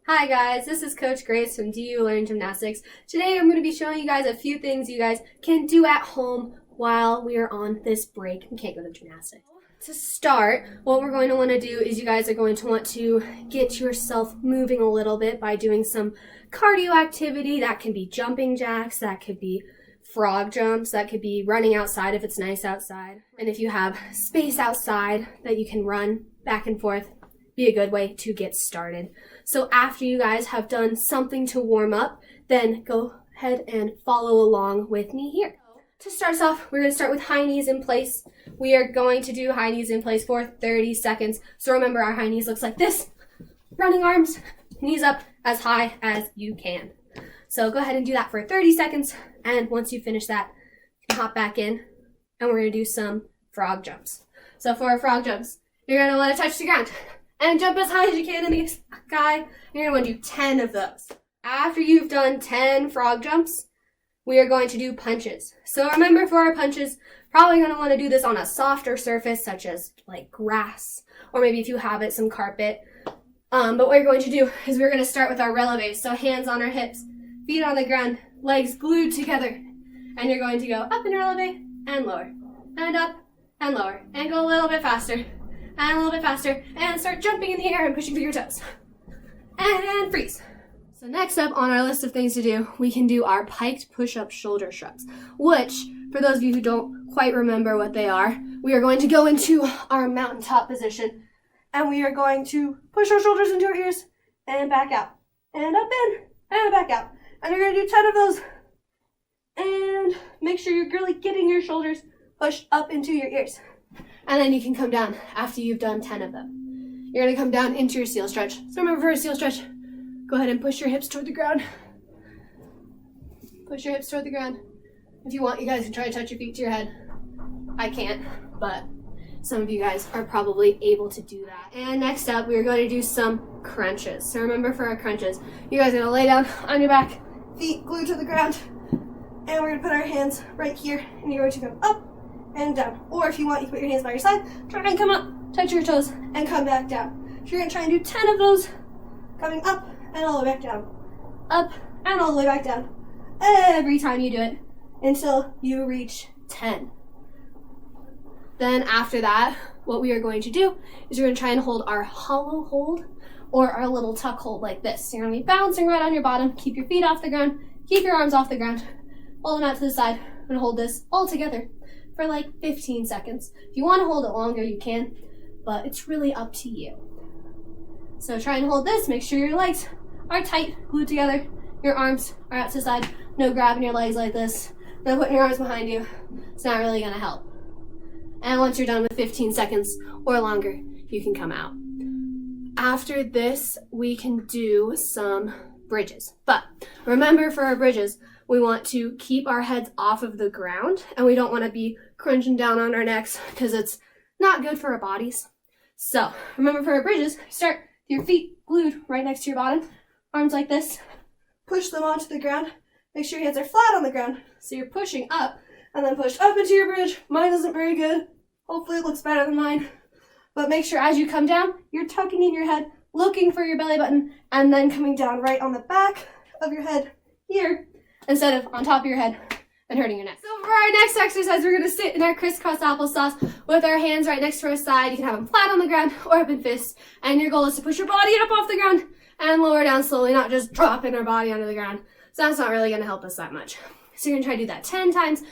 Hi guys, this is Coach Grace from Learn Gymnastics. Today I'm going to be showing you guys a few things you guys can do at home while we are on this break and can't go to gymnastics. To start, what we're going to want to do is you guys are going to want to get yourself moving a little bit by doing some cardio activity. That can be jumping jacks, that could be frog jumps, that could be running outside if it's nice outside. And if you have space outside that you can run back and forth, be a good way to get started. So after you guys have done something to warm up, then go ahead and follow along with me here. To start us off, we're going to start with high knees in place. We are going to do high knees in place for 30 seconds. So remember, our high knees looks like this. Running arms, knees up as high as you can. So go ahead and do that for 30 seconds. And once you finish that, hop back in and we're going to do some frog jumps. So for our frog jumps, you're going to want to touch the ground and jump as high as you can in the sky. You're going to want to do 10 of those. After you've done 10 frog jumps, we are going to do punches. So remember, for our punches, probably going to want to do this on a softer surface such as like grass, or maybe if you have it, some carpet. But what we're going to do is we're going to start with our releves. So hands on our hips, feet on the ground, legs glued together. And you're going to go up in your releve and lower, and up and lower, and go a little bit faster. And a little bit faster, and start jumping in the air and pushing through your toes. And freeze. So next up on our list of things to do, we can do our piked push-up shoulder shrugs, which, for those of you who don't quite remember what they are, we are going to go into our mountaintop position, and we are going to push our shoulders into our ears, and back out, and up and back out. And you're going to do 10 of those, and make sure you're really getting your shoulders pushed up into your ears. And then you can come down after you've done 10 of them. You're going to come down into your seal stretch. So remember, for a seal stretch, go ahead and push your hips toward the ground. Push your hips toward the ground. If you want, you guys can try to touch your feet to your head. I can't, but some of you guys are probably able to do that. And next up, we're going to do some crunches. So remember, for our crunches, you guys are going to lay down on your back, feet glued to the ground, and we're going to put our hands right here, and you're going to go up and down. Or if you want, you can put your hands by your side, try and come up, touch your toes, and come back down. So you're going to try and do 10 of those, coming up and all the way back down. Up and all the way back down. Every time you do it until you reach 10. Then after that, what we are going to do is we're going to try and hold our hollow hold or our little tuck hold like this. So you're going to be bouncing right on your bottom. Keep your feet off the ground. Keep your arms off the ground. Hold them out to the side and hold this all together for like 15 seconds. If you want to hold it longer, you can, but it's really up to you. So try and hold this. Make sure your legs are tight, glued together. Your arms are out to the side. No grabbing your legs like this. No putting your arms behind you. It's not really going to help. And once you're done with 15 seconds or longer, you can come out. After this, we can do some bridges. But remember, for our bridges, we want to keep our heads off of the ground, and we don't want to be crunching down on our necks because it's not good for our bodies. So remember, for our bridges, start with your feet glued right next to your bottom, arms like this, push them onto the ground, make sure your hands are flat on the ground, so you're pushing up, and then push up into your bridge. Mine isn't very good. Hopefully it looks better than mine. But make sure as you come down, you're tucking in your head, looking for your belly button, and then coming down right on the back of your head here, instead of on top of your head and hurting your neck. So for our next exercise, we're going to sit in our crisscross applesauce with our hands right next to our side. You can have them flat on the ground or up in fists. And your goal is to push your body up off the ground and lower down slowly, not just dropping our body onto the ground. So that's not really going to help us that much. So you're going to try to do that 10 times,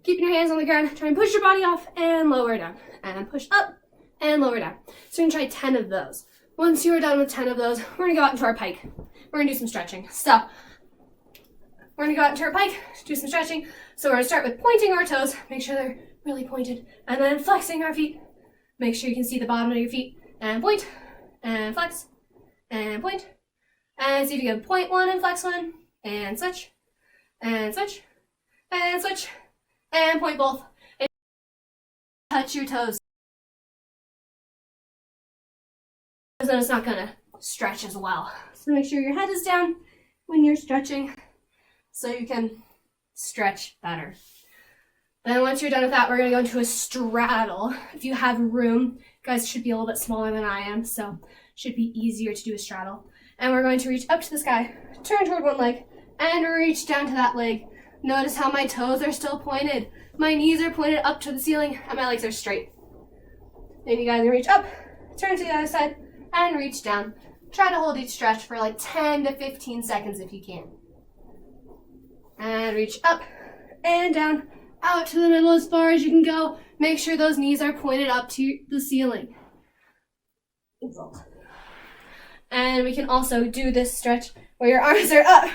keeping your hands on the ground. Try and push your body off and lower down. And push up and lower down. So you're going to try 10 of those. Once you are done with 10 of those, we're going to go out into our pike. We're going to do some stretching. So we're going to go out into our pike, do some stretching. So we're going to start with pointing our toes. Make sure they're really pointed. And then flexing our feet. Make sure you can see the bottom of your feet. And point, and flex, and point. And see if you can point one and flex one. And switch, and switch, and switch. And point both. And touch your toes. Because then it's not going to stretch as well. So make sure your head is down when you're stretching, so you can stretch better. Then once you're done with that, we're going to go into a straddle. If you have room, you guys should be a little bit smaller than I am, so it should be easier to do a straddle. And we're going to reach up to the sky, turn toward one leg, and reach down to that leg. Notice how my toes are still pointed. My knees are pointed up to the ceiling, and my legs are straight. Then you guys reach up, turn to the other side, and reach down. Try to hold each stretch for like 10 to 15 seconds if you can. And reach up and down, out to the middle as far as you can go. Make sure those knees are pointed up to the ceiling. And we can also do this stretch where your arms are up.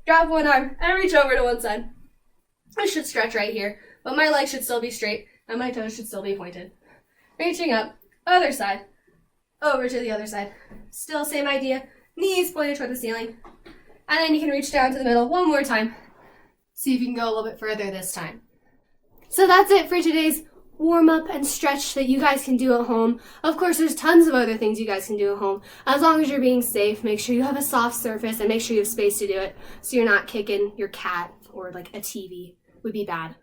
Grab one arm and reach over to one side. I should stretch right here, but my legs should still be straight and my toes should still be pointed. Reaching up, other side, over to the other side. Still same idea, knees pointed toward the ceiling. And then you can reach down to the middle one more time. See if you can go a little bit further this time. So that's it for today's warm up and stretch that you guys can do at home. Of course, there's tons of other things you guys can do at home. As long as you're being safe, make sure you have a soft surface and make sure you have space to do it so you're not kicking your cat or like a TV would be bad.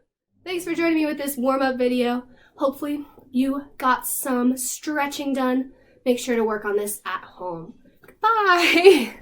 Thanks for joining me with this warm up video. Hopefully you got some stretching done. Make sure to work on this at home. Goodbye.